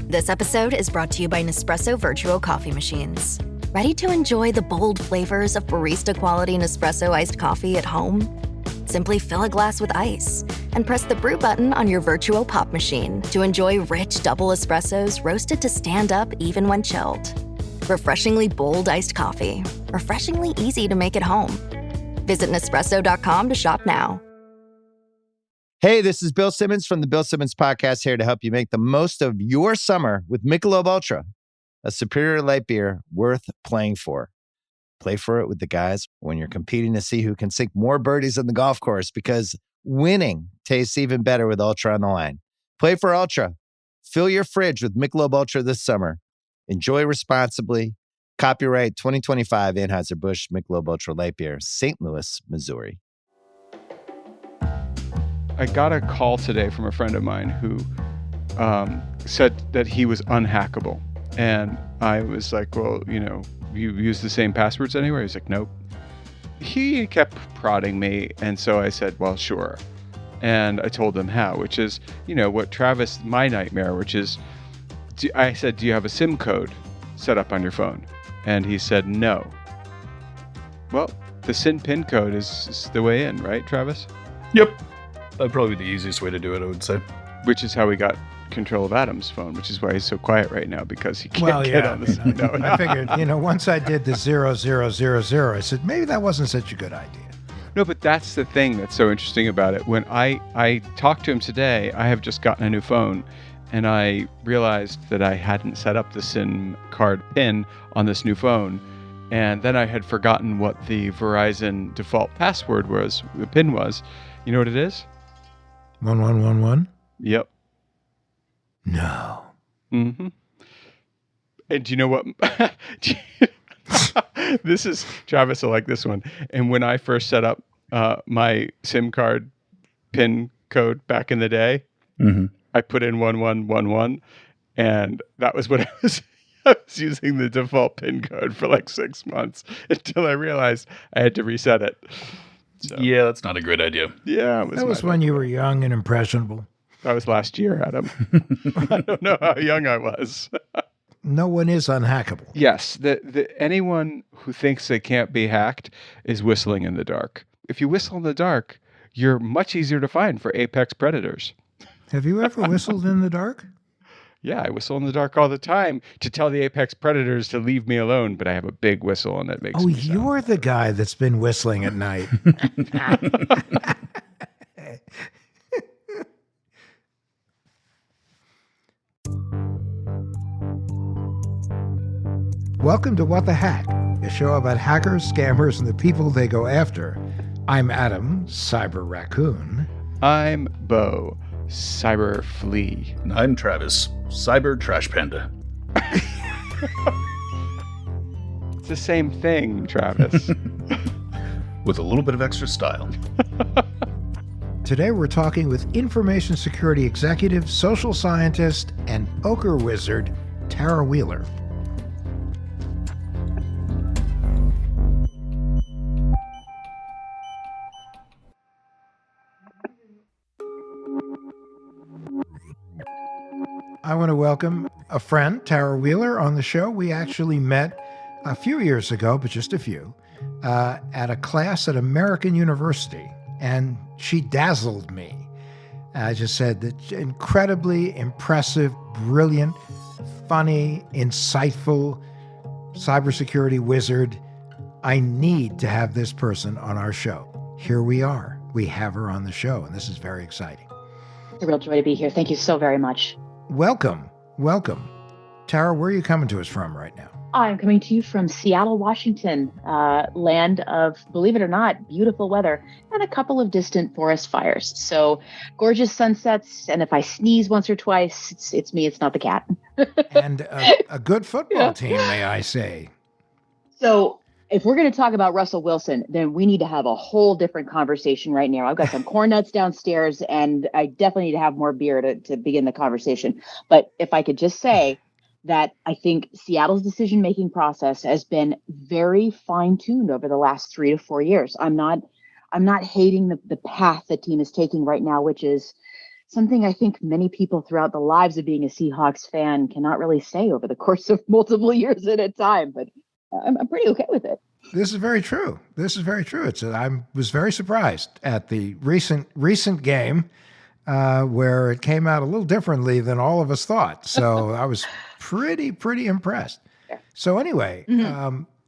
This episode is brought to you by Nespresso Virtual Coffee Machines. Ready to enjoy the bold flavors of barista-quality Nespresso iced coffee at home? Simply fill a glass with ice and press the brew button on your virtual pop machine to enjoy rich double espressos roasted to stand up even when chilled. Refreshingly bold iced coffee. Refreshingly easy to make at home. Visit Nespresso.com to shop now. Hey, this is Bill Simmons from the Bill Simmons Podcast, here to help you make the most of your summer with Michelob Ultra, a superior light beer worth playing for. Play for it with the guys when you're competing to see who can sink more birdies on the golf course, because winning tastes even better with Ultra on the line. Play for Ultra. Fill your fridge with Michelob Ultra this summer. Enjoy responsibly. Copyright 2025 Anheuser-Busch Michelob Ultra Light Beer, St. Louis, Missouri. I got a call today from a friend of mine who said that he was unhackable. And I was like, well, you use the same passwords anywhere? He's like, nope. He kept prodding me. And so I said, well, sure. And I told him how, which is, what Travis, my nightmare, which is, I said, do you have a SIM code set up on your phone? And he said, no. Well, the SIM PIN code is the way in, right, Travis? Yep. That'd probably be the easiest way to do it, I would say. Which is how we got control of Adam's phone, which is why he's so quiet right now, because he can't get on this. I figured, once I did the 0000, I said, maybe that wasn't such a good idea. No, but that's the thing that's so interesting about it. When I talked to him today, I have just gotten a new phone, and I realized that I hadn't set up the SIM card PIN on this new phone. And then I had forgotten what the Verizon default password was, the PIN was. You know what it is? 1111? Yep. No. Mm-hmm. And do you know what? This is, Travis will like this one. And when I first set up my SIM card PIN code back in the day, I put in 1111, and that was what I was using the default PIN code for like 6 months until I realized I had to reset it. So, yeah, that's not a great idea. Yeah. That was when you were young and impressionable. That was last year, Adam. I don't know how young I was. No one is unhackable. Yes. Anyone who thinks they can't be hacked is whistling in the dark. If you whistle in the dark, you're much easier to find for apex predators. Have you ever whistled in the dark? Yeah, I whistle in the dark all the time to tell the apex predators to leave me alone, but I have a big whistle and it makes me sound. You're the guy that's been whistling at night. Welcome to What the Hack, a show about hackers, scammers, and the people they go after. I'm Adam, Cyber Raccoon. I'm Beau, Cyber Flea. And I'm Travis, Cyber Trash Panda. It's the same thing, Travis. With a little bit of extra style. Today we're talking with information security executive, social scientist, and poker wizard, Tarah Wheeler. I want to welcome a friend, Tarah Wheeler, on the show. We actually met a few years ago, but just a few, at a class at American University, and she dazzled me. I just said that incredibly impressive, brilliant, funny, insightful cybersecurity wizard. I need to have this person on our show. Here we are. We have her on the show, and this is very exciting. It's a real joy to be here. Thank you so very much. Welcome. Tarah, where are you coming to us from right now? I'm coming to you from Seattle, Washington, land of, believe it or not, beautiful weather and a couple of distant forest fires. So gorgeous sunsets. And if I sneeze once or twice, it's me, it's not the cat. And a good football team, may I say. So if we're going to talk about Russell Wilson, then we need to have a whole different conversation right now. I've got some corn nuts downstairs, and I definitely need to have more beer to begin the conversation. But if I could just say that I think Seattle's decision-making process has been very fine-tuned over the last 3 to 4 years. I'm not hating the path the team is taking right now, which is something I think many people throughout the lives of being a Seahawks fan cannot really say over the course of multiple years at a time, but I'm pretty okay with it. This is very true. I was very surprised at the recent game where it came out a little differently than all of us thought. So I was pretty impressed. Yeah. So anyway,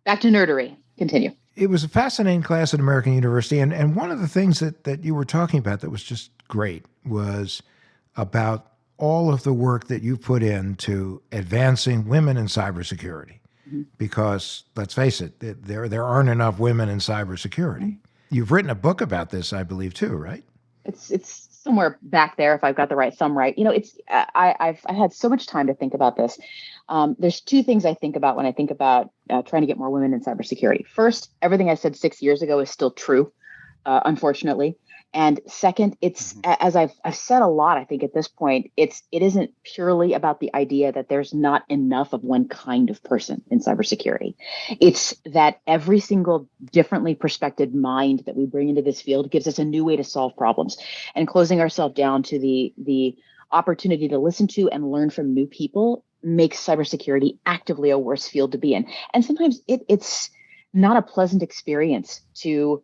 back to nerdery. Continue. It was a fascinating class at American University, and one of the things that you were talking about that was just great was about all of the work that you put into advancing women in cybersecurity. Because let's face it, there aren't enough women in cybersecurity. You've written a book about this, I believe, too, right? It's somewhere back there if I've got the right thumb right. I've had so much time to think about this. There's two things I think about when I think about trying to get more women in cybersecurity. First, everything I said 6 years ago is still true, unfortunately. And second, it's as I've said a lot, I think at this point, it isn't purely about the idea that there's not enough of one kind of person in cybersecurity. It's that every single differently perspective mind that we bring into this field gives us a new way to solve problems. And closing ourselves down to the opportunity to listen to and learn from new people makes cybersecurity actively a worse field to be in. And sometimes it's not a pleasant experience to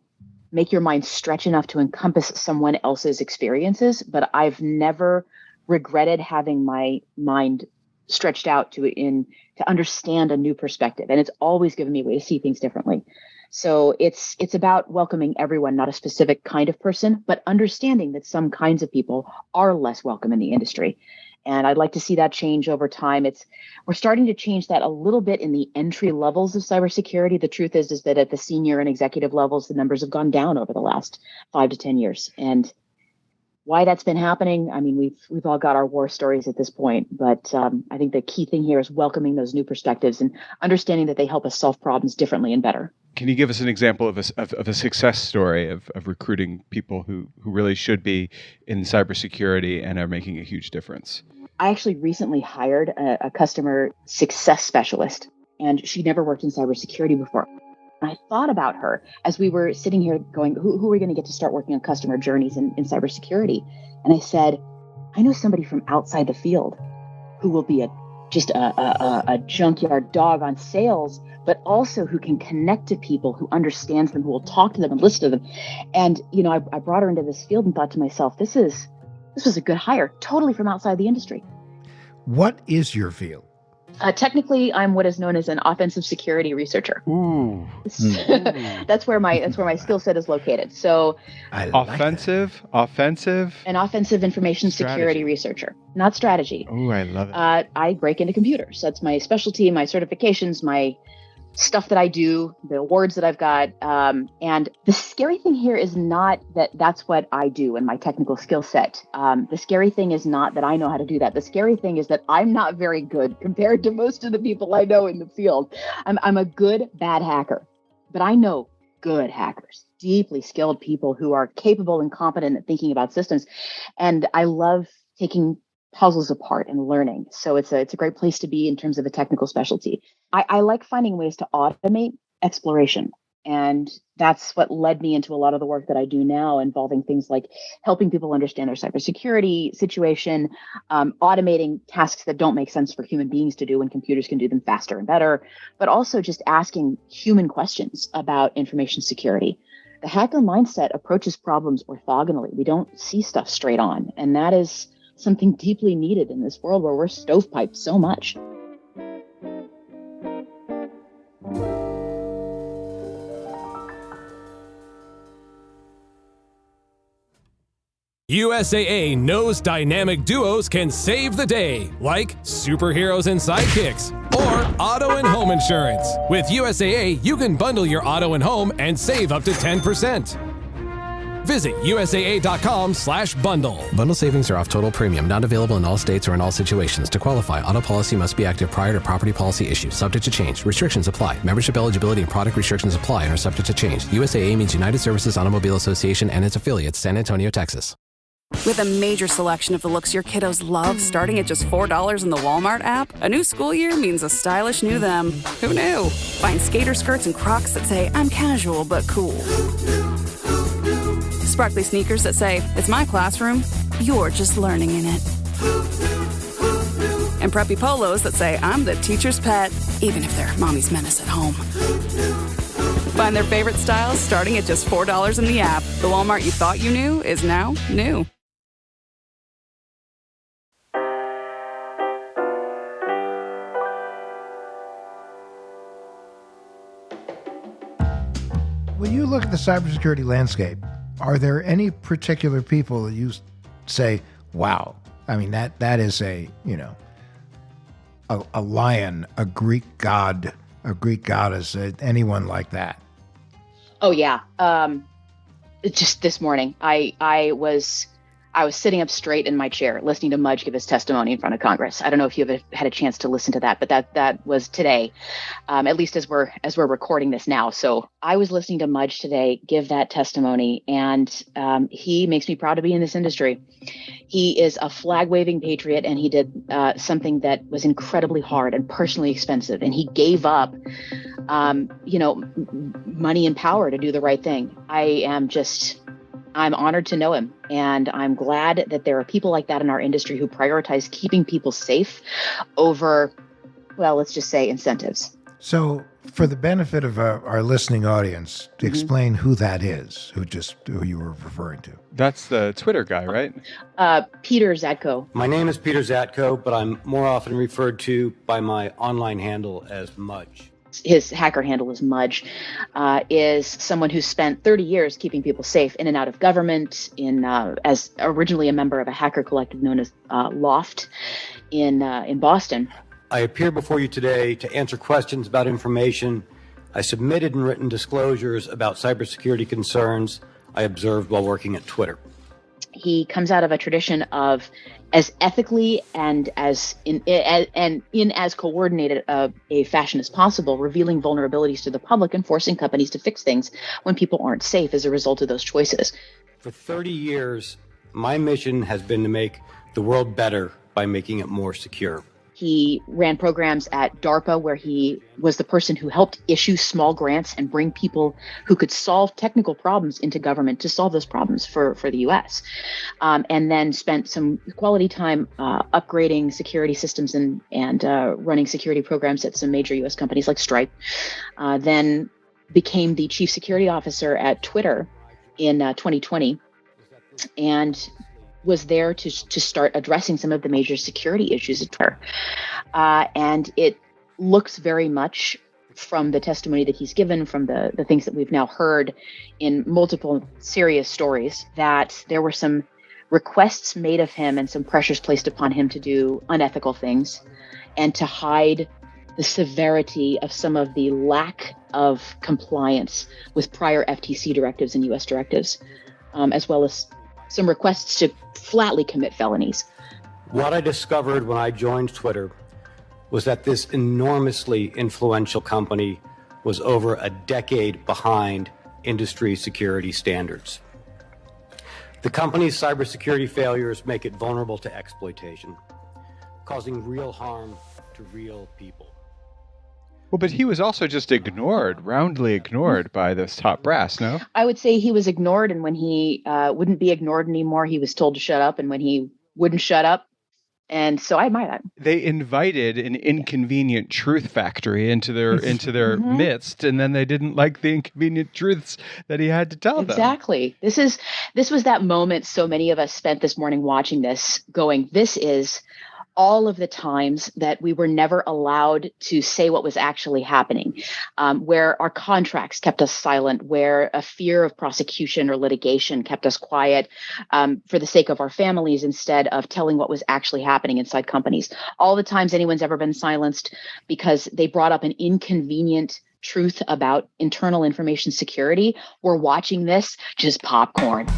make your mind stretch enough to encompass someone else's experiences, but I've never regretted having my mind stretched out to understand a new perspective. And it's always given me a way to see things differently. So it's about welcoming everyone, not a specific kind of person, but understanding that some kinds of people are less welcome in the industry. And I'd like to see that change over time. We're starting to change that a little bit in the entry levels of cybersecurity. The truth is that at the senior and executive levels, the numbers have gone down over the last 5 to 10 years. And why that's been happening, I mean, we've all got our war stories at this point. But I think the key thing here is welcoming those new perspectives and understanding that they help us solve problems differently and better. Can you give us an example of a success story of recruiting people who really should be in cybersecurity and are making a huge difference? I actually recently hired a customer success specialist, and she never worked in cybersecurity before. And I thought about her as we were sitting here going, who are we going to get to start working on customer journeys in cybersecurity? And I said, I know somebody from outside the field who will be just a junkyard dog on sales, but also who can connect to people, who understands them, who will talk to them and listen to them. And, I brought her into this field and thought to myself, this was a good hire, totally from outside the industry. What is your field? Technically, I'm what is known as an offensive security researcher. Ooh. That's where my skill set is located. So, offensive, an offensive information security researcher, not strategy. Oh, I love it. I break into computers. That's my specialty, my certifications, my stuff that I do, the awards that I've got. And the scary thing here is not that that's what I do in my technical skill set. The scary thing is not that I know how to do that. The scary thing is that I'm not very good compared to most of the people I know in the field. I'm a good, bad hacker, but I know good hackers, deeply skilled people who are capable and competent at thinking about systems. And I love taking puzzles apart and learning. So it's a great place to be in terms of a technical specialty. I like finding ways to automate exploration. And that's what led me into a lot of the work that I do now, involving things like helping people understand their cybersecurity situation, automating tasks that don't make sense for human beings to do when computers can do them faster and better, but also just asking human questions about information security. The hacker mindset approaches problems orthogonally. We don't see stuff straight on. And that is something deeply needed in this world where we're stovepiped so much. USAA knows dynamic duos can save the day, like superheroes and sidekicks, or auto and home insurance. With USAA, you can bundle your auto and home and save up to 10%. Visit USAA.com/bundle. Bundle savings are off total premium, not available in all states or in all situations. To qualify, auto policy must be active prior to property policy issue. Subject to change. Restrictions apply. Membership eligibility and product restrictions apply and are subject to change. USAA means United Services Automobile Association and its affiliates, San Antonio, Texas. With a major selection of the looks your kiddos love, starting at just $4 in the Walmart app, a new school year means a stylish new them. Who knew? Find skater skirts and Crocs that say, I'm casual but cool. Sparkly sneakers that say, it's my classroom. you're just learning in it. And preppy polos that say, I'm the teacher's pet, even if they're mommy's menace at home. Find their favorite styles starting at just $4 in the app. The Walmart you thought you knew is now new. When you look at the cybersecurity landscape, are there any particular people that you say, wow, I mean, that is a lion, a Greek god, a Greek goddess, anyone like that? Oh yeah. Just this morning, I was sitting up straight in my chair listening to Mudge give his testimony in front of Congress. I don't know if you've had a chance to listen to that, but that was today, at least as we're recording this now. So I was listening to Mudge today give that testimony, and he makes me proud to be in this industry. He is a flag-waving patriot, and he did something that was incredibly hard and personally expensive, and he gave up, money and power to do the right thing. I'm honored to know him, and I'm glad that there are people like that in our industry who prioritize keeping people safe over, well, let's just say incentives. So for the benefit of our listening audience, to explain who that is, who you were referring to. That's the Twitter guy, right? Peter Zatko. My name is Peter Zatko, but I'm more often referred to by my online handle as Mudge. His hacker handle is Mudge, is someone who spent 30 years keeping people safe in and out of government, as originally a member of a hacker collective known as Loft in Boston. I appear before you today to answer questions about information I submitted in written disclosures about cybersecurity concerns I observed while working at Twitter. He comes out of a tradition of as ethically and as in as coordinated a fashion as possible, revealing vulnerabilities to the public and forcing companies to fix things when people aren't safe as a result of those choices. For 30 years, my mission has been to make the world better by making it more secure. He ran programs at DARPA where he was the person who helped issue small grants and bring people who could solve technical problems into government to solve those problems for the U.S. And then spent some quality time upgrading security systems and running security programs at some major U.S. companies like Stripe. Then became the chief security officer at Twitter in 2020 and was there to start addressing some of the major security issues at Twitter. And it looks very much from the testimony that he's given, from the things that we've now heard in multiple serious stories, that there were some requests made of him and some pressures placed upon him to do unethical things and to hide the severity of some of the lack of compliance with prior FTC directives and US directives, as well as some requests to flatly commit felonies. What I discovered when I joined Twitter was that this enormously influential company was over a decade behind industry security standards. The company's cybersecurity failures make it vulnerable to exploitation, causing real harm to real people. Well, but he was also just roundly ignored by this top brass, no? I would say he was ignored, and when he wouldn't be ignored anymore, he was told to shut up, and when he wouldn't shut up, and so I admire that. They invited an inconvenient truth factory into their midst, and then they didn't like the inconvenient truths that he had to tell them. Exactly. This was that moment so many of us spent this morning watching this, going, this is all of the times that we were never allowed to say what was actually happening, where our contracts kept us silent, where a fear of prosecution or litigation kept us quiet for the sake of our families instead of telling what was actually happening inside companies. All the times anyone's ever been silenced because they brought up an inconvenient truth about internal information security, we're watching this just popcorn.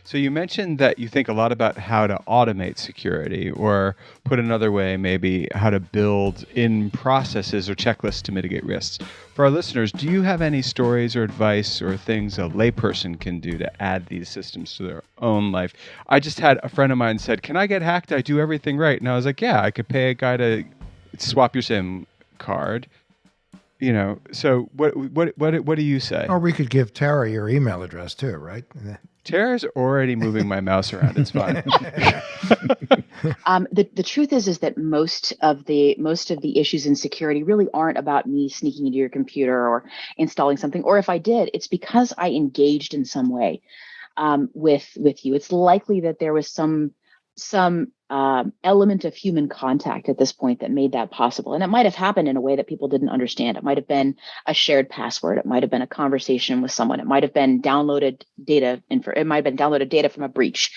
So you mentioned that you think a lot about how to automate security, or put another way, maybe how to build in processes or checklists to mitigate risks. For our listeners, do you have any stories or advice or things a layperson can do to add these systems to their own life? I just had a friend of mine said, can I get hacked? I do everything right. And I was like, yeah, I could pay a guy to swap your SIM card, So what do you say? Or we could give Tara your email address too, right? Tara's already moving my mouse around. It's fine. The truth is that most of the issues in security really aren't about me sneaking into your computer or installing something. Or if I did, it's because I engaged in some way with you. It's likely that there was some element of human contact at this point that made that possible. And it might have happened in a way that people didn't understand. It might have been a shared password. It might have been a conversation with someone. It might have been downloaded data. It might have been downloaded data from a breach.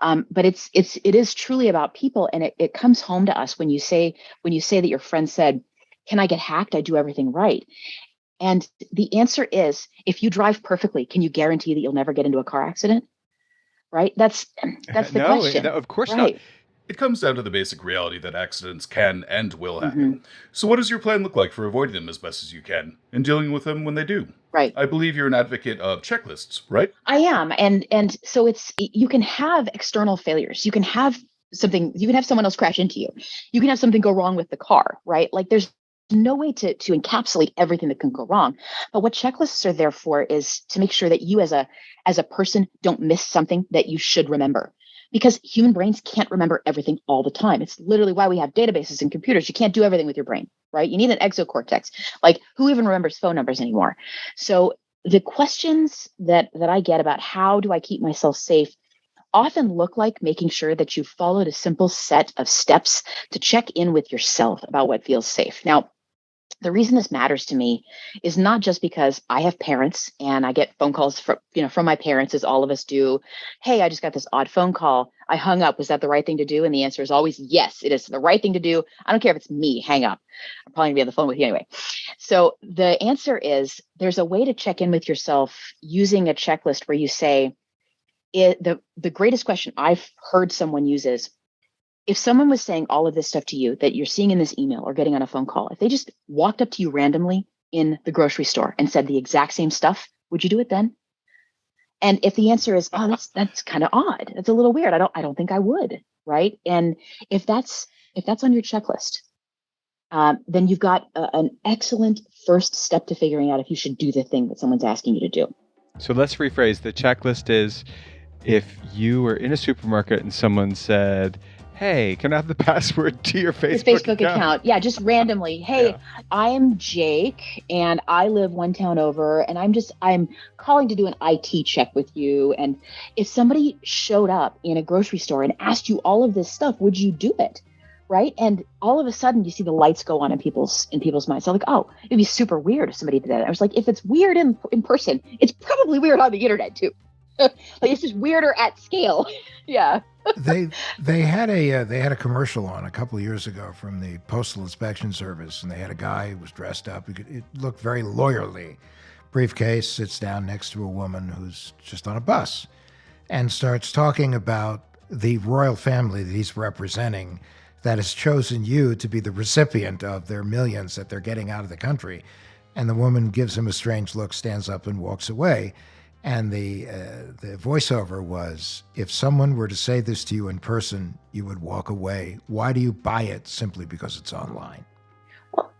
But it is truly about people. And it comes home to us when you say that your friend said, "Can I get hacked? I do everything right." And the answer is, if you drive perfectly, can you guarantee that you'll never get into a car accident? Right? That's the question. No, of course right. not. It comes down to the basic reality that accidents can and will happen. So what does your plan look like for avoiding them as best as you can and dealing with them when they do? Right. I believe you're an advocate of checklists, right? I am. And so you can have external failures. You can have someone else crash into you. You can have something go wrong with the car, right? Like there's no way to encapsulate everything that can go wrong. But what checklists are there for is to make sure that you as a person don't miss something that you should remember. Because human brains can't remember everything all the time. It's literally why we have databases and computers. You can't do everything with your brain, right? You need an exocortex. Like, who even remembers phone numbers anymore? So the questions that I get about how do I keep myself safe often look like making sure that you followed a simple set of steps to check in with yourself about what feels safe. Now, the reason this matters to me is not just because I have parents and I get phone calls from my parents, as all of us do. "Hey, I just got this odd phone call. I hung up. Was that the right thing to do?" And the answer is always, yes, it is the right thing to do. I don't care if it's me, hang up. I'm probably gonna be on the phone with you anyway. So the answer is there's a way to check in with yourself using a checklist where you say, the greatest question I've heard someone use is, if someone was saying all of this stuff to you that you're seeing in this email or getting on a phone call, if they just walked up to you randomly in the grocery store and said the exact same stuff, would you do it then? And if the answer is, "Oh, that's kind of odd. That's a little weird. I don't think I would." Right. And if that's on your checklist, then you've got an excellent first step to figuring out if you should do the thing that someone's asking you to do. So let's rephrase. The checklist is, if you were in a supermarket and someone said, "Hey, can I have the password to your Facebook account?" Yeah, just randomly. "Hey, I'm Jake and I live one town over and I'm calling to do an IT check with you." And if somebody showed up in a grocery store and asked you all of this stuff, would you do it? Right? And all of a sudden you see the lights go on in people's minds. So like, oh, it'd be super weird if somebody did that. I was like, if it's weird in person, it's probably weird on the internet too. Like, it's just weirder at scale. Yeah. They had a commercial on a couple of years ago from the Postal Inspection Service, and they had a guy who was dressed up. It looked very lawyerly. Briefcase, sits down next to a woman who's just on a bus and starts talking about the royal family that he's representing that has chosen you to be the recipient of their millions that they're getting out of the country. And the woman gives him a strange look, stands up and walks away. And the voiceover was, if someone were to say this to you in person, you would walk away. Why do you buy it simply because it's online? Well,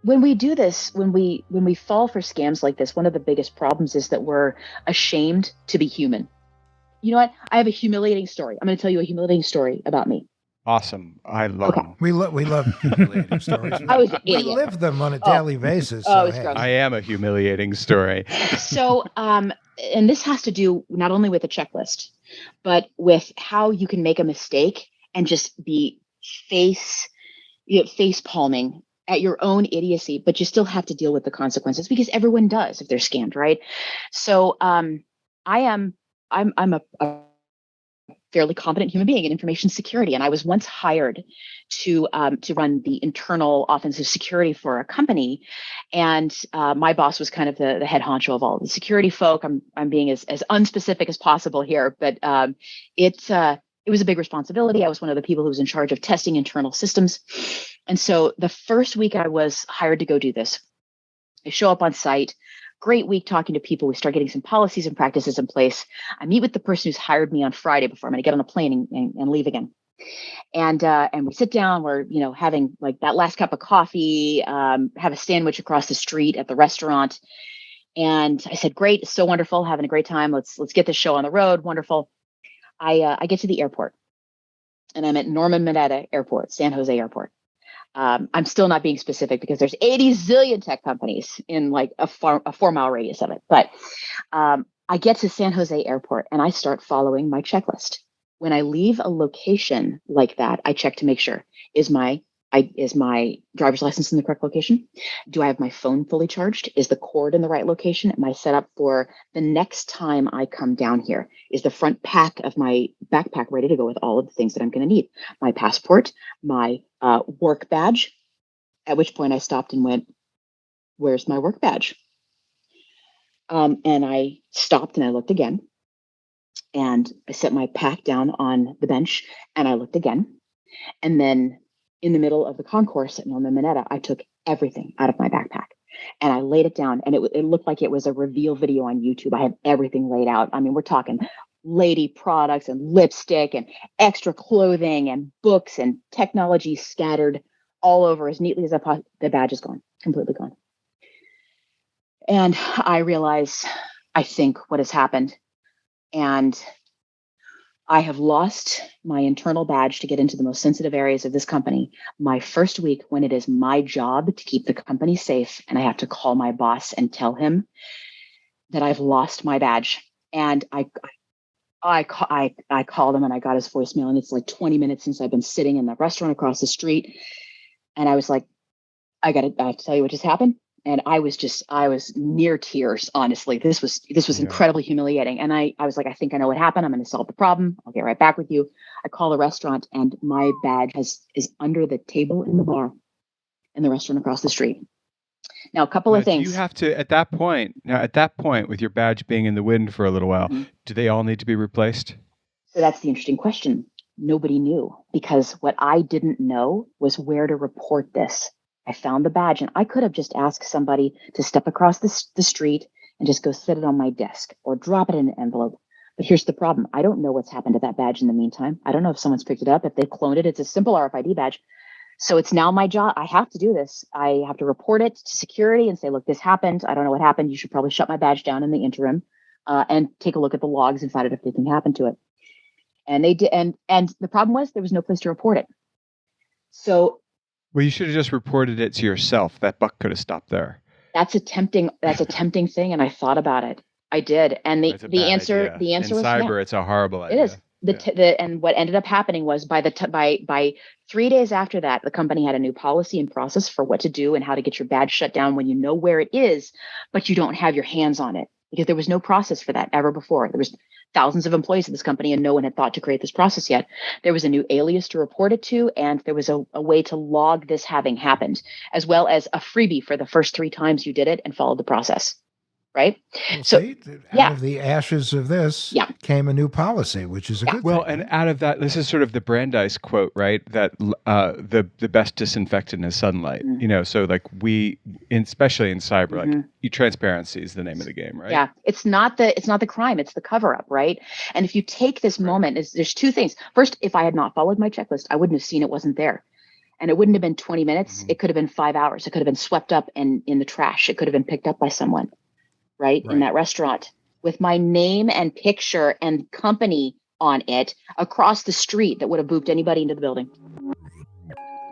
when we do this, when we fall for scams like this, one of the biggest problems is that we're ashamed to be human. You know what? I have a humiliating story. I'm going to tell you a humiliating story about me. Awesome. I love them. We love humiliating stories. I was an we idiot. live them on a daily basis. Oh, So, it's gross. I am a humiliating story. So, and this has to do not only with a checklist, but with how you can make a mistake and just be face palming at your own idiocy, but you still have to deal with the consequences because everyone does if they're scammed, right? So, I'm a fairly competent human being in information security. And I was once hired to run the internal offensive security for a company. And my boss was kind of the head honcho of all the security folk. I'm being as unspecific as possible here, but it was a big responsibility. I was one of the people who was in charge of testing internal systems. And so the first week I was hired to go do this, I show up on site. Great week talking to people. We start getting some policies and practices in place. I meet with the person who's hired me on Friday before I'm going to get on a plane and leave again. And we sit down, we're, having like that last cup of coffee, have a sandwich across the street at the restaurant. And I said, great, it's so wonderful, having a great time. Let's get this show on the road. Wonderful. I get to the airport, and I'm at Norman Mineta Airport, San Jose Airport. I'm still not being specific because there's 80 zillion tech companies in like a 4-mile radius of it. But I get to San Jose Airport and I start following my checklist. When I leave a location like that, I check to make sure, is my driver's license in the correct location? Do I have my phone fully charged? Is the cord in the right location? Am I set up for the next time I come down here? Is the front pack of my backpack ready to go with all of the things that I'm going to need? My passport, my work badge, at which point I stopped and went, where's my work badge? And I stopped and I looked again. And I set my pack down on the bench and I looked again. And then in the middle of the concourse at Norman Mineta, I took everything out of my backpack and I laid it down, and it looked like it was a reveal video on YouTube. I had everything laid out. I mean, we're talking lady products and lipstick and extra clothing and books and technology scattered all over as neatly as the badge is gone, completely gone. And I realize, I think, what has happened. And I have lost my internal badge to get into the most sensitive areas of this company my first week, when it is my job to keep the company safe. And I have to call my boss and tell him that I've lost my badge. And I called him and I got his voicemail, and it's like 20 minutes since I've been sitting in the restaurant across the street. And I was like, I have to tell you what just happened. And I was near tears, honestly. This was incredibly humiliating. And I was like, I think I know what happened. I'm going to solve the problem. I'll get right back with you. I call the restaurant, and my badge is under the table in the bar in the restaurant across the street. Now, a couple of things. Do you have to, at that point, with your badge being in the wind for a little while, do they all need to be replaced? So that's the interesting question. Nobody knew, because what I didn't know was where to report this. I found the badge, and I could have just asked somebody to step across the street and just go sit it on my desk or drop it in an envelope. But here's the problem. I don't know what's happened to that badge in the meantime. I don't know if someone's picked it up, if they've cloned it. It's a simple RFID badge. So it's now my job. I have to do this. I have to report it to security and say, look, this happened. I don't know what happened. You should probably shut my badge down in the interim, and take a look at the logs and find out if anything happened to it. And they did. And the problem was there was no place to report it. So, well, you should have just reported it to yourself. That buck could have stopped there. That's a tempting thing, and I thought about it. I did, and the answer in was cyber. No. It's a horrible idea. It is. And what ended up happening was by 3 days after that, the company had a new policy and process for what to do and how to get your badge shut down when you know where it is, but you don't have your hands on it, because there was no process for that ever before. There was thousands of employees at this company, and no one had thought to create this process yet. There was a new alias to report it to, and there was a way to log this having happened, as well as a freebie for the first 3 times you did it and followed the process. Right? Well, so out of the ashes of this came a new policy, which is a good thing. Well, and out of that, this is sort of the Brandeis quote, right? That the best disinfectant is sunlight. Mm-hmm. So like especially in cyber, like transparency is the name of the game, right? Yeah, it's not the crime, it's the cover up, right? And if you take this moment, there's 2 things. First, if I had not followed my checklist, I wouldn't have seen it wasn't there. And it wouldn't have been 20 minutes. It could have been 5 hours. It could have been swept up in the trash. It could have been picked up by someone. Right, in that restaurant with my name and picture and company on it across the street that would have booped anybody into the building.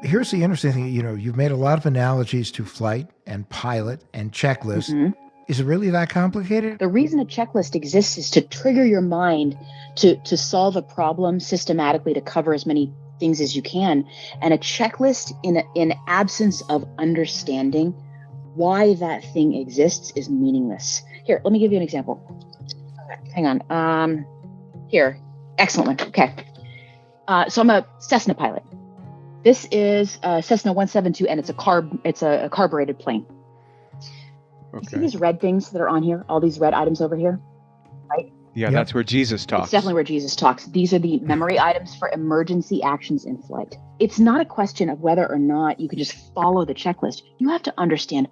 Here's the interesting thing. You've made a lot of analogies to flight and pilot and checklist. Mm-hmm. Is it really that complicated? The reason a checklist exists is to trigger your mind to solve a problem systematically, to cover as many things as you can. And a checklist in absence of understanding why that thing exists is meaningless. Here, let me give you an example. Hang on. Here, excellent one. Okay. So I'm a Cessna pilot. This is a Cessna 172, and it's a carbureted plane. Okay. You see these red things that are on here? All these red items over here, right? Yeah, that's where Jesus talks. It's definitely where Jesus talks. These are the memory items for emergency actions in flight. It's not a question of whether or not you can just follow the checklist. You have to understand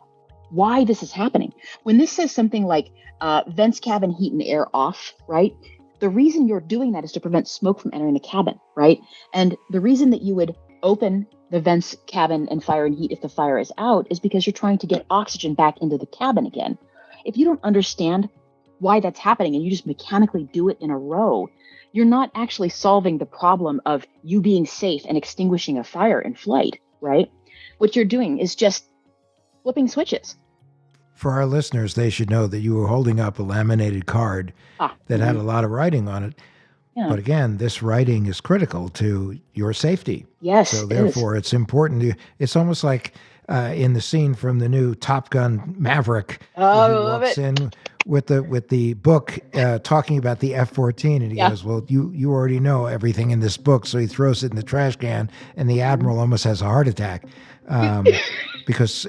why this is happening. When this says something like vents, cabin, heat, and air off, right? the reason you're doing that is to prevent smoke from entering the cabin, right? And the reason that you would open the vents cabin and fire and heat if the fire is out is because you're trying to get oxygen back into the cabin again. If you don't understand why that's happening and you just mechanically do it in a row, you're not actually solving the problem of you being safe and extinguishing a fire in flight, right? What you're doing is just flipping switches. For our listeners, they should know that you were holding up a laminated card that had a lot of writing on it. Yeah. But again, this writing is critical to your safety. Yes, So therefore, it's important. It's almost like in the scene from the new Top Gun Maverick. Oh, I he love walks it. in with the book talking about the F-14, and he goes, "Well, you already know everything in this book." So he throws it in the trash can, and the admiral almost has a heart attack. Because,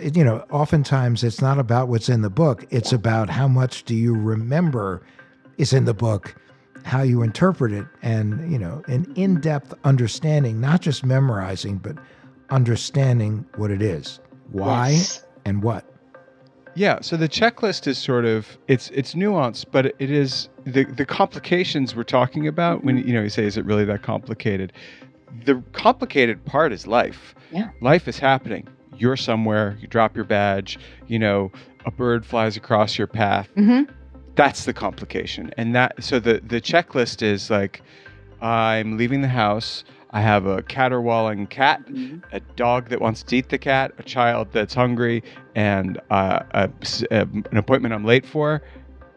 oftentimes it's not about what's in the book. It's about how much do you remember is in the book, how you interpret it, and, an in-depth understanding, not just memorizing, but understanding what it is, why and what. Yeah, so the checklist is sort of, it's nuanced, but it is the complications we're talking about when, you say, is it really that complicated? The complicated part is life. Yeah. Life is happening. You're somewhere, you drop your badge, a bird flies across your path. Mm-hmm. That's the complication. And so the checklist is like, I'm leaving the house. I have a caterwauling cat, a dog that wants to eat the cat, a child that's hungry, and an appointment I'm late for.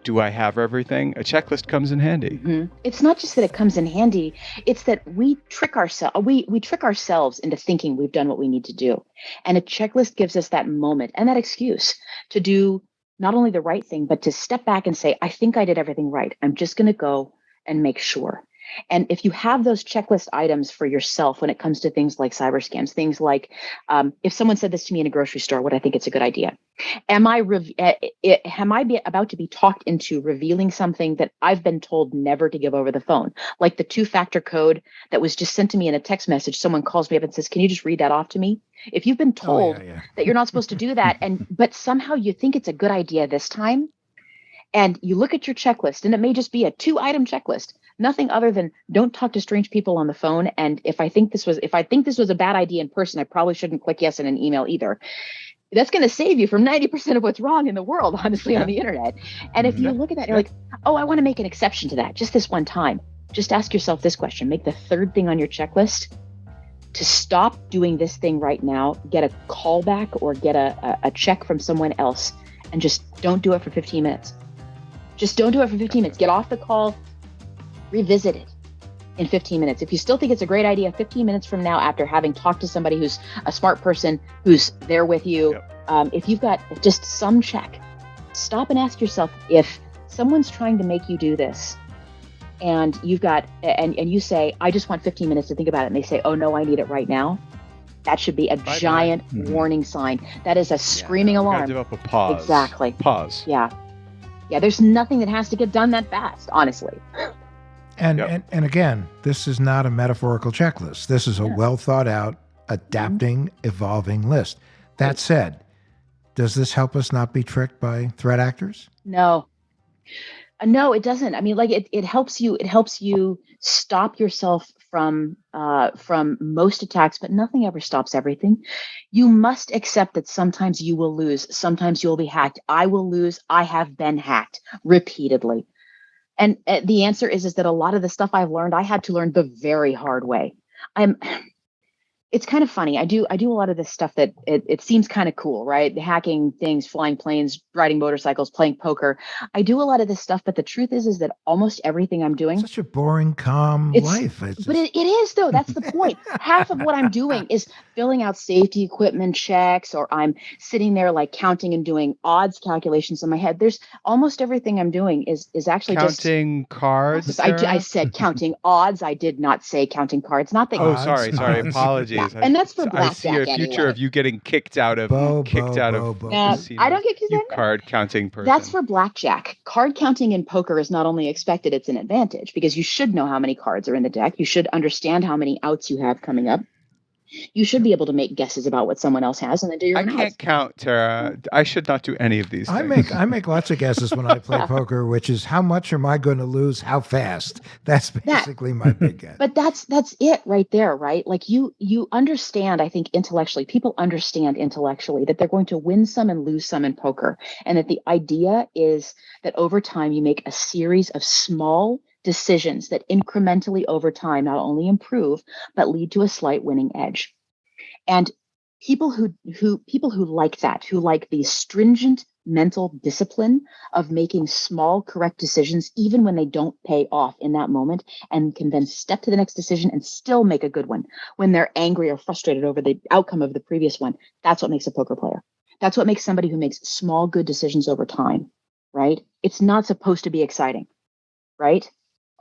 Do I have everything? A checklist comes in handy. Mm-hmm. It's not just that it comes in handy. It's that we trick ourselves. We trick ourselves into thinking we've done what we need to do. And a checklist gives us that moment and that excuse to do not only the right thing, but to step back and say, I think I did everything right. I'm just going to go and make sure. And if you have those checklist items for yourself when it comes to things like cyber scams, things like if someone said this to me in a grocery store, would I think it's a good idea? Am I about to be talked into revealing something that I've been told never to give over the phone? Like the 2-factor code that was just sent to me in a text message. Someone calls me up and says, can you just read that off to me? If you've been told that you're not supposed to do that, but somehow you think it's a good idea this time, and you look at your checklist, and it may just be a 2-item checklist, nothing other than don't talk to strange people on the phone. And if I think this was a bad idea in person, I probably shouldn't click yes in an email either. That's going to save you from 90% of what's wrong in the world, honestly, on the internet. And if you look at that, you're like, oh, I want to make an exception to that just this one time. Just ask yourself this question. Make the third thing on your checklist to stop doing this thing right now, get a call back or get a check from someone else, and just don't do it for 15 minutes. Just don't do it for 15 minutes. Get off the call, revisit it in 15 minutes. If you still think it's a great idea, 15 minutes from now, after having talked to somebody who's a smart person, who's there with you, if you've got just some check, stop and ask yourself, if someone's trying to make you do this and you've got, and you say, I just want 15 minutes to think about it. And they say, oh no, I need it right now. That should be a giant warning sign. That is a screaming alarm. You gotta develop a pause. Exactly. Pause. Yeah. Yeah, there's nothing that has to get done that fast, honestly. And again, this is not a metaphorical checklist. This is a well thought out, adapting, evolving list. That said, does this help us not be tricked by threat actors? No. No, it doesn't. I mean, like it helps you stop yourself from most attacks, but nothing ever stops everything. You must accept that sometimes you will lose. Sometimes you'll be hacked. I will lose. I have been hacked repeatedly. And the answer is that a lot of the stuff I've learned, I had to learn the very hard way. It's kind of funny. I do a lot of this stuff that it seems kind of cool, right? Hacking things, flying planes, riding motorcycles, playing poker. I do a lot of this stuff, but the truth is that almost everything I'm doing, such a boring, calm life. But it is though. That's the point. Half of what I'm doing is filling out safety equipment checks, or I'm sitting there like counting and doing odds calculations in my head. There's almost everything I'm doing is actually counting cards. I said counting odds. I did not say counting cards. Not that. Oh, sorry. Apologies. Yeah. And that's for blackjack. I see a future anyway. of you getting kicked out of casino. I don't get kicked out. Card counting person. That's for blackjack. Card counting in poker is not only expected, it's an advantage because you should know how many cards are in the deck. You should understand how many outs you have coming up. You should be able to make guesses about what someone else has and then do your I own can't odds. count, Tara. I should not do any of these things. I make lots of guesses when I play poker, which is how much am I going to lose? How fast? That's basically my big guess. But that's it right there, right? Like you understand, I think intellectually, people understand intellectually that they're going to win some and lose some in poker. And that the idea is that over time you make a series of small decisions that incrementally over time not only improve, but lead to a slight winning edge. And people who like that, who like the stringent mental discipline of making small correct decisions, even when they don't pay off in that moment, and can then step to the next decision and still make a good one when they're angry or frustrated over the outcome of the previous one. That's what makes a poker player. That's what makes somebody who makes small, good decisions over time, right? It's not supposed to be exciting, right?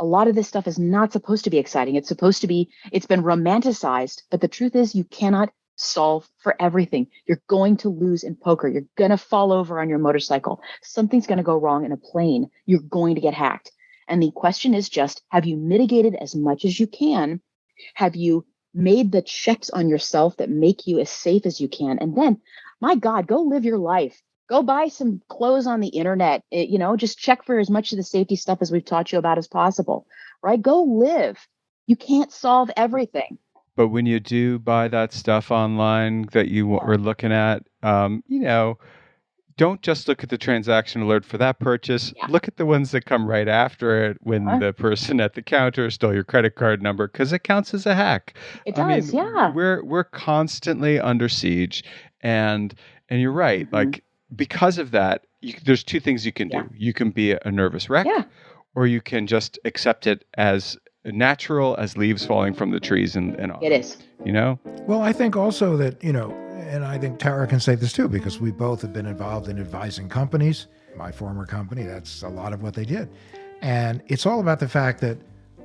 A lot of this stuff is not supposed to be exciting. It's been romanticized, but the truth is you cannot solve for everything. You're going to lose in poker. You're going to fall over on your motorcycle. Something's going to go wrong in a plane. You're going to get hacked. And the question is just, have you mitigated as much as you can? Have you made the checks on yourself that make you as safe as you can? And then, my God, go live your life. Go buy some clothes on the internet. Just check for as much of the safety stuff as we've taught you about as possible, right? Go live. You can't solve everything. But when you do buy that stuff online that you were looking at, don't just look at the transaction alert for that purchase. Yeah. Look at the ones that come right after it when the person at the counter stole your credit card number, because it counts as a hack. It does, yeah. We're constantly under siege, and you're right. Mm-hmm. Like, because of that, there's two things you can do. You can be a nervous wreck, or you can just accept it as natural as leaves falling from the trees and all. It is. Well, I think also that, and I think Tara can say this too, because we both have been involved in advising companies. My former company, that's a lot of what they did. And it's all about the fact that,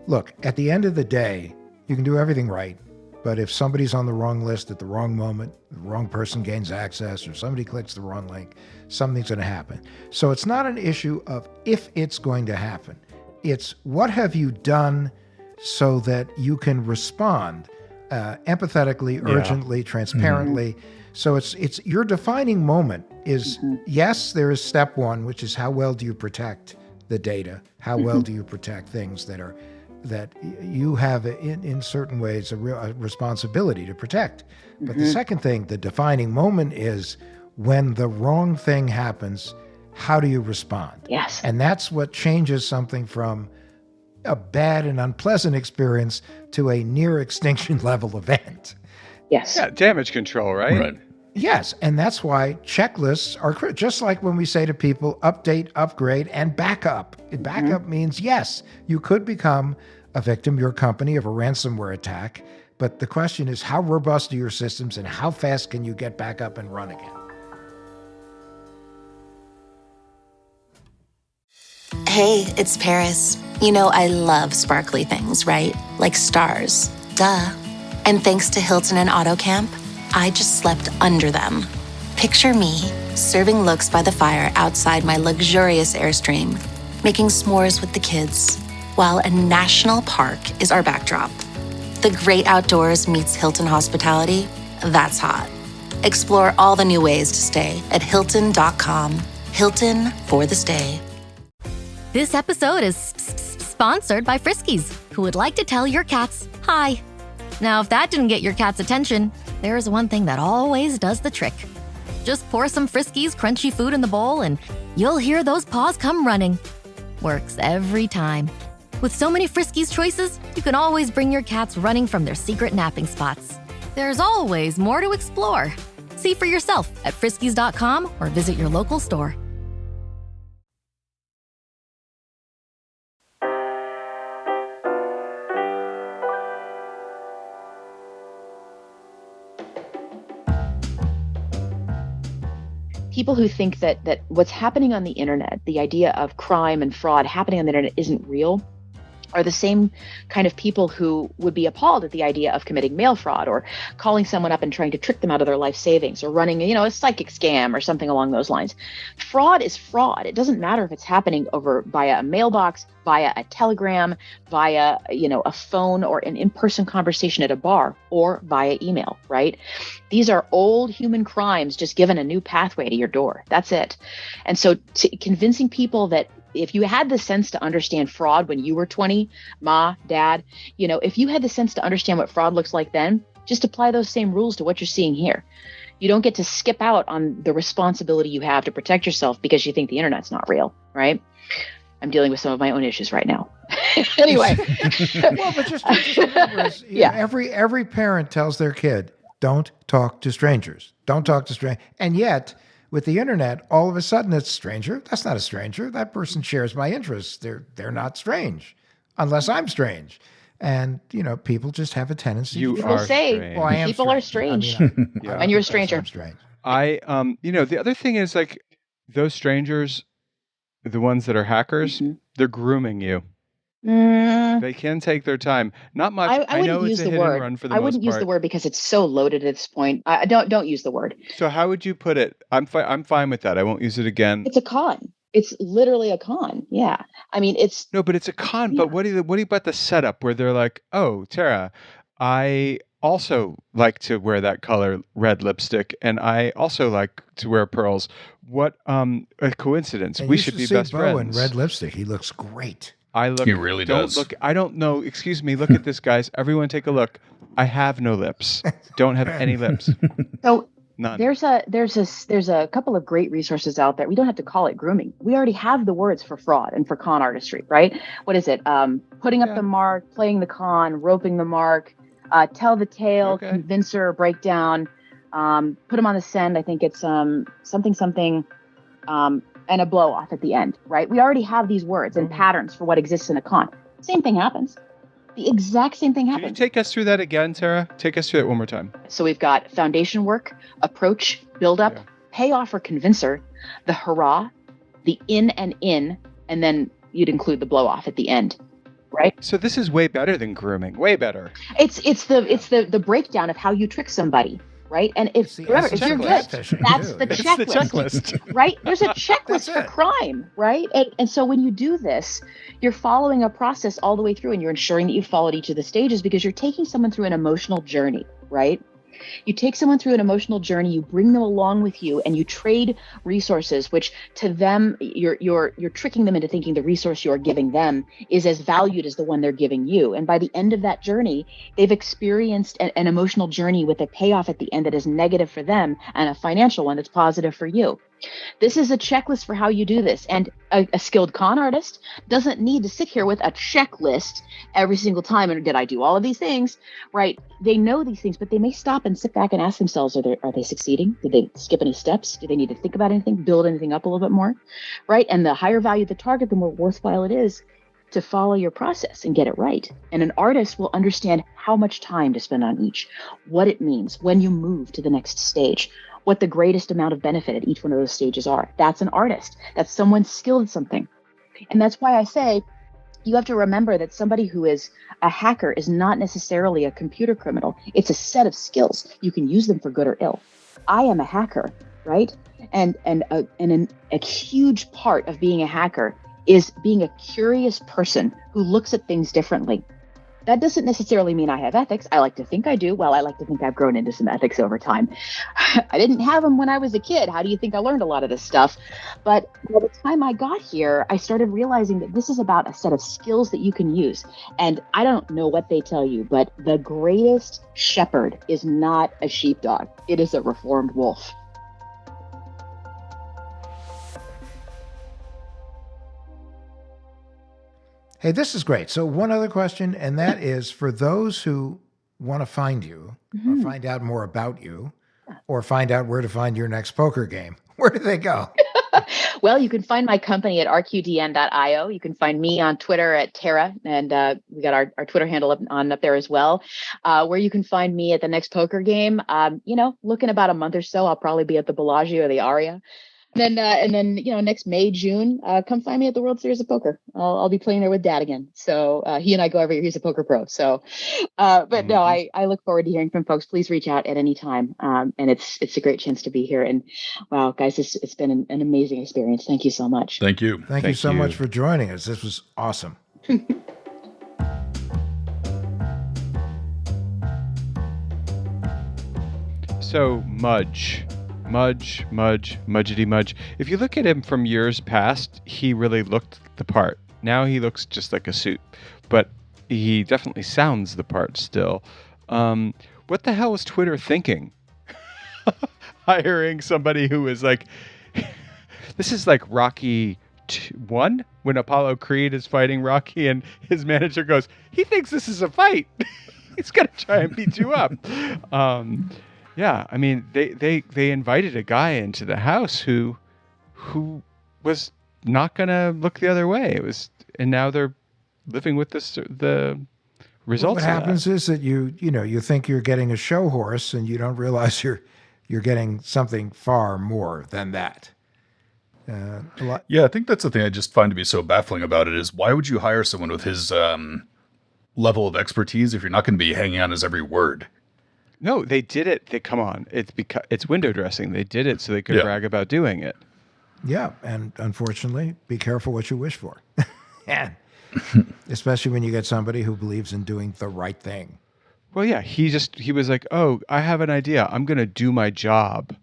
look, at the end of the day, you can do everything right. But if somebody's on the wrong list at the wrong moment, the wrong person gains access, or somebody clicks the wrong link, something's going to happen. So it's not an issue of if it's going to happen. It's what have you done so that you can respond empathetically, urgently, transparently. Mm-hmm. So it's your defining moment is, yes, there is step one, which is how well do you protect the data? How well do you protect things that you have in certain ways a responsibility to protect. But the second thing, the defining moment, is when the wrong thing happens, how do you respond? Yes. And that's what changes something from a bad and unpleasant experience to a near extinction level event. Yes. Yeah, damage control, right? Right. Yes, and that's why checklists are just like when we say to people, update, upgrade, and backup. Backup means, yes, you could become a victim, your company, of a ransomware attack, but the question is, how robust are your systems and how fast can you get back up and run again? Hey, it's Paris. I love sparkly things, right? Like stars. Duh. And thanks to Hilton and AutoCamp, I just slept under them. Picture me serving looks by the fire outside my luxurious Airstream, making s'mores with the kids, while a national park is our backdrop. The great outdoors meets Hilton hospitality. That's hot. Explore all the new ways to stay at Hilton.com. Hilton for the stay. This episode is sponsored by Friskies, who would like to tell your cats hi. Now, if that didn't get your cat's attention, there is one thing that always does the trick. Just pour some Friskies crunchy food in the bowl and you'll hear those paws come running. Works every time. With so many Friskies choices, you can always bring your cats running from their secret napping spots. There's always more to explore. See for yourself at Friskies.com or visit your local store. People who think that what's happening on the internet, the idea of crime and fraud happening on the internet, isn't real, are the same kind of people who would be appalled at the idea of committing mail fraud or calling someone up and trying to trick them out of their life savings or running, a psychic scam or something along those lines. Fraud is fraud. It doesn't matter if it's happening over via a mailbox, via a telegram, via, a phone or an in-person conversation at a bar or via email, right? These are old human crimes just given a new pathway to your door. That's it. And so convincing people that if you had the sense to understand fraud when you were 20, ma, dad, if you had the sense to understand what fraud looks like then, just apply those same rules to what you're seeing here. You don't get to skip out on the responsibility you have to protect yourself because you think the internet's not real, right? I'm dealing with some of my own issues right now. Anyway. Well, but just remember, every parent tells their kid, don't talk to strangers. Don't talk to strangers. And yet, with the internet, all of a sudden it's stranger. That's not a stranger. That person shares my interests. They're not strange, unless I'm strange. And people just have a tendency. People say people are strange. And you're a stranger. Strange. The other thing is like those strangers, the ones that are hackers, they're grooming you. They can take their time. Not much. I know it's a hit and run for the most part. I wouldn't use the word because it's so loaded at this point. Don't use the word. So how would you put it? I'm fine with that. I won't use it again. It's a con. It's literally a con. Yeah. I mean, it's no, but it's a con. Yeah. But what do you about the setup where they're like, oh, Tara, I also like to wear that color red lipstick, and I also like to wear pearls. What a coincidence. We should be best friends. Beau in red lipstick. He looks great. He really does. Look, I don't know. Excuse me. Look at this, guys. Everyone take a look. I have no lips. Don't have any lips. So none. There's a couple of great resources out there. We don't have to call it grooming. We already have the words for fraud and for con artistry, right? What is it? Putting up the mark, playing the con, roping the mark, tell the tale, convincer, breakdown, put them on the send. I think it's something. And a blow off at the end, right? We already have these words and patterns for what exists in a con. Same thing happens. The exact same thing happens. Can you take us through that again, Tara? Take us through that one more time. So we've got foundation work, approach, build up, payoff or convincer, the hurrah, the in, and then you'd include the blow off at the end, right? So this is way better than grooming. Way better. It's the breakdown of how you trick somebody. Right. And if you're good, that's the checklist, right? There's a checklist for crime. Right. And so when you do this, you're following a process all the way through and you're ensuring that you followed each of the stages because you're taking someone through an emotional journey. Right. You take someone through an emotional journey, you bring them along with you, and you trade resources, which to them, you're tricking them into thinking the resource you're giving them is as valued as the one they're giving you. And by the end of that journey, they've experienced an emotional journey with a payoff at the end that is negative for them and a financial one that's positive for you. This is a checklist for how you do this. And a skilled con artist doesn't need to sit here with a checklist every single time. And did I do all of these things? Right. They know these things, but they may stop and sit back and ask themselves, are they succeeding? Did they skip any steps? Do they need to think about anything, build anything up a little bit more? Right. And the higher value the target, the more worthwhile it is to follow your process and get it right. And an artist will understand how much time to spend on each, what it means when you move to the next stage, what the greatest amount of benefit at each one of those stages are. That's an artist. That's someone skilled at something. And that's why I say you have to remember that somebody who is a hacker is not necessarily a computer criminal. It's a set of skills. You can use them for good or ill. I am a hacker, right? And a huge part of being a hacker is being a curious person who looks at things differently. That doesn't necessarily mean I have ethics. I like to think I do. Well, I like to think I've grown into some ethics over time. I didn't have them when I was a kid. How do you think I learned a lot of this stuff? But by the time I got here, I started realizing that this is about a set of skills that you can use. And I don't know what they tell you, but the greatest shepherd is not a sheepdog. It is a reformed wolf. Hey, this is great. So one other question, and that is for those who want to find you or find out more about you or find out where to find your next poker game, where do they go? Well, you can find my company at rqdn.io. You can find me on Twitter at Tarah, and we got our Twitter handle up there as well. Where you can find me at the next poker game, look in about a month or so, I'll probably be at the Bellagio or the Aria. And then next May, June, come find me at the World Series of Poker. I'll be playing there with Dad again. So he and I go every year. He's a poker pro. So, but no, I look forward to hearing from folks. Please reach out at any time. And it's a great chance to be here. And wow, guys, it's been an amazing experience. Thank you so much. Thank you. Thank you so much for joining us. This was awesome. So Mudgety Mudge. If you look at him from years past, he really looked the part. Now he looks just like a suit, but he definitely sounds the part still. What the hell was Twitter thinking? Hiring somebody who is like, this is like Rocky 1 when Apollo Creed is fighting Rocky and his manager goes, he thinks this is a fight. He's going to try and beat you up. Yeah, I mean, they invited a guy into the house who was not going to look the other way. And now they're living with the results. What happens is that you think you're getting a show horse, and you don't realize you're getting something far more than that. Yeah, I think that's the thing I just find to be so baffling about it is why would you hire someone with his level of expertise if you're not going to be hanging on his every word? No, they did it. Come on. It's window dressing. They did it so they could brag about doing it. Yeah, and unfortunately, be careful what you wish for. And especially when you get somebody who believes in doing the right thing. Well, yeah, he was like, "Oh, I have an idea. I'm going to do my job."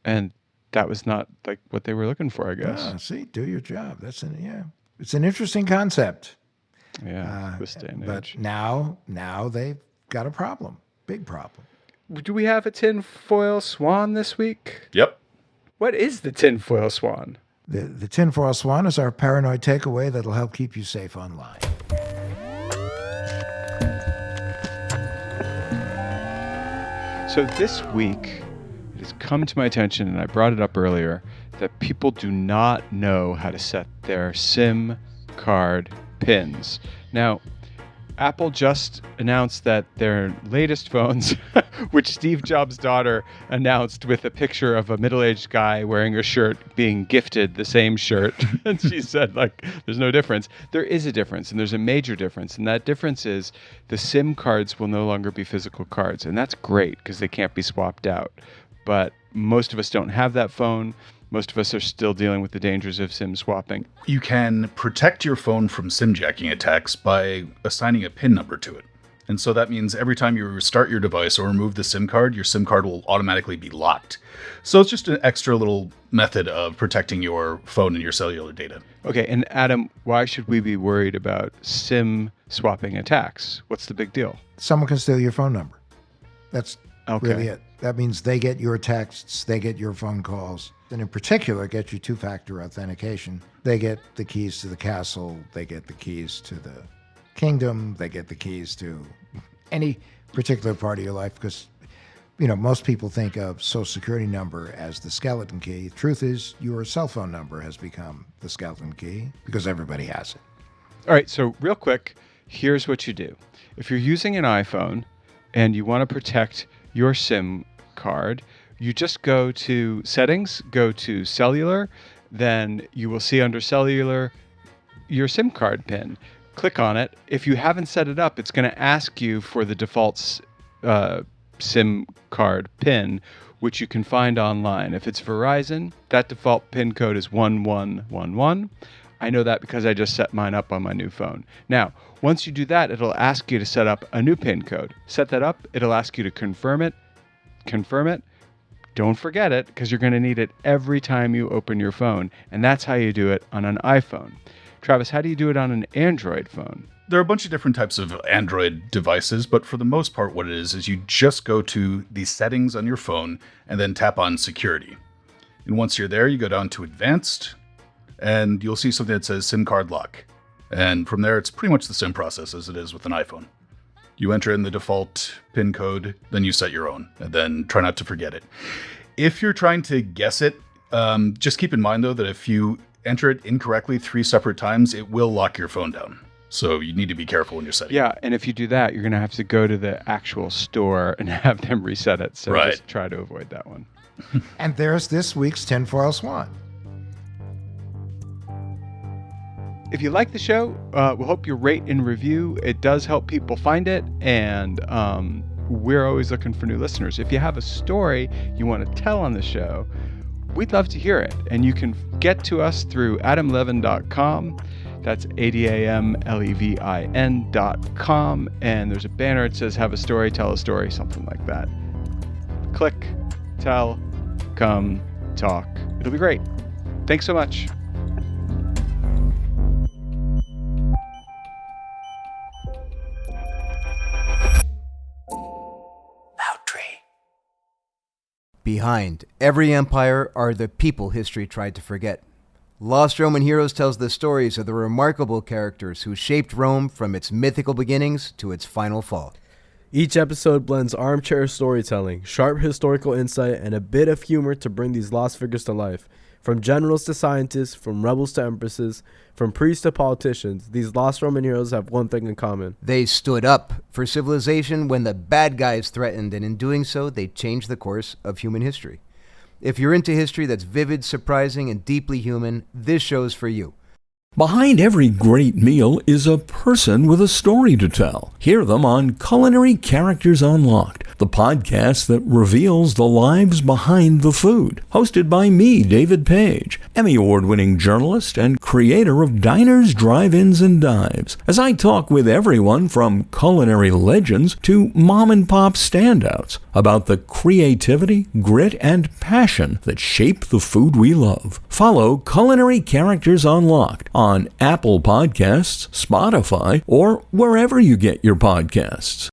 And that was not like what they were looking for, I guess. See, do your job. It's an interesting concept. Yeah, this day and but age. now they've got a problem. Big problem. Do we have a tinfoil swan this week? Yep. What is the tinfoil swan? The tinfoil swan is our paranoid takeaway that'll help keep you safe online. So this week, it has come to my attention, and I brought it up earlier, that people do not know how to set their SIM card pins. Now, Apple just announced that their latest phones, which Steve Jobs' daughter announced with a picture of a middle-aged guy wearing a shirt being gifted the same shirt. And she said, like, there's no difference. There is a difference, and there's a major difference. And that difference is the SIM cards will no longer be physical cards. And that's great because they can't be swapped out. But most of us don't have that phone. Most of us are still dealing with the dangers of SIM swapping. You can protect your phone from SIM jacking attacks by assigning a PIN number to it. And so that means every time you restart your device or remove the SIM card will automatically be locked. So it's just an extra little method of protecting your phone and your cellular data. Okay, and Adam, why should we be worried about SIM swapping attacks? What's the big deal? Someone can steal your phone number. That's Okay. really it. That means they get your texts, they get your phone calls, and in particular, get you two-factor authentication. They get the keys to the castle, they get the keys to the kingdom, they get the keys to any particular part of your life, because most people think of Social Security number as the skeleton key. The truth is, your cell phone number has become the skeleton key because everybody has it. All right, so real quick, here's what you do. If you're using an iPhone and you want to protect your SIM card, you just go to settings, go to cellular, then you will see under cellular your SIM card PIN. Click on it. If you haven't set it up, it's going to ask you for the default SIM card PIN, which you can find online. If it's Verizon, that default PIN code is 1111. I know that because I just set mine up on my new phone. Now, once you do that, it'll ask you to set up a new PIN code. Set that up, it'll ask you to confirm it. Don't forget it, because you're going to need it every time you open your phone. And that's how you do it on an iPhone. Travis, how do you do it on an Android phone? There are a bunch of different types of Android devices, but for the most part, what it is you just go to the settings on your phone and then tap on security. And once you're there, you go down to advanced, and you'll see something that says SIM card lock. And from there, it's pretty much the same process as it is with an iPhone. You enter in the default PIN code, then you set your own, and then try not to forget it. If you're trying to guess it, just keep in mind, though, that if you enter it incorrectly 3 separate times, it will lock your phone down. So you need to be careful when you're setting it. Yeah, and if you do that, you're going to have to go to the actual store and have them reset it. So Right. Just try to avoid that one. And there's this week's Tinfoil Swan. If you like the show, we hope you rate and review. It does help people find it, and we're always looking for new listeners. If you have a story you want to tell on the show, we'd love to hear it. And you can get to us through adamlevin.com. That's ADAMLEVIN.com. And there's a banner. It says, have a story, tell a story, something like that. Click, tell, come, talk. It'll be great. Thanks so much. Behind every empire are the people history tried to forget. Lost Roman Heroes tells the stories of the remarkable characters who shaped Rome from its mythical beginnings to its final fall. Each episode blends armchair storytelling, sharp historical insight, and a bit of humor to bring these lost figures to life. From generals to scientists, from rebels to empresses, from priests to politicians, these lost Roman heroes have one thing in common. They stood up for civilization when the bad guys threatened, and in doing so, they changed the course of human history. If you're into history that's vivid, surprising, and deeply human, this show's for you. Behind every great meal is a person with a story to tell. Hear them on Culinary Characters Unlocked, the podcast that reveals the lives behind the food. Hosted by me, David Page, Emmy Award-winning journalist and creator of Diners, Drive-Ins, and Dives, as I talk with everyone from culinary legends to mom-and-pop standouts about the creativity, grit, and passion that shape the food we love. Follow Culinary Characters Unlocked on Apple Podcasts, Spotify, or wherever you get your podcasts.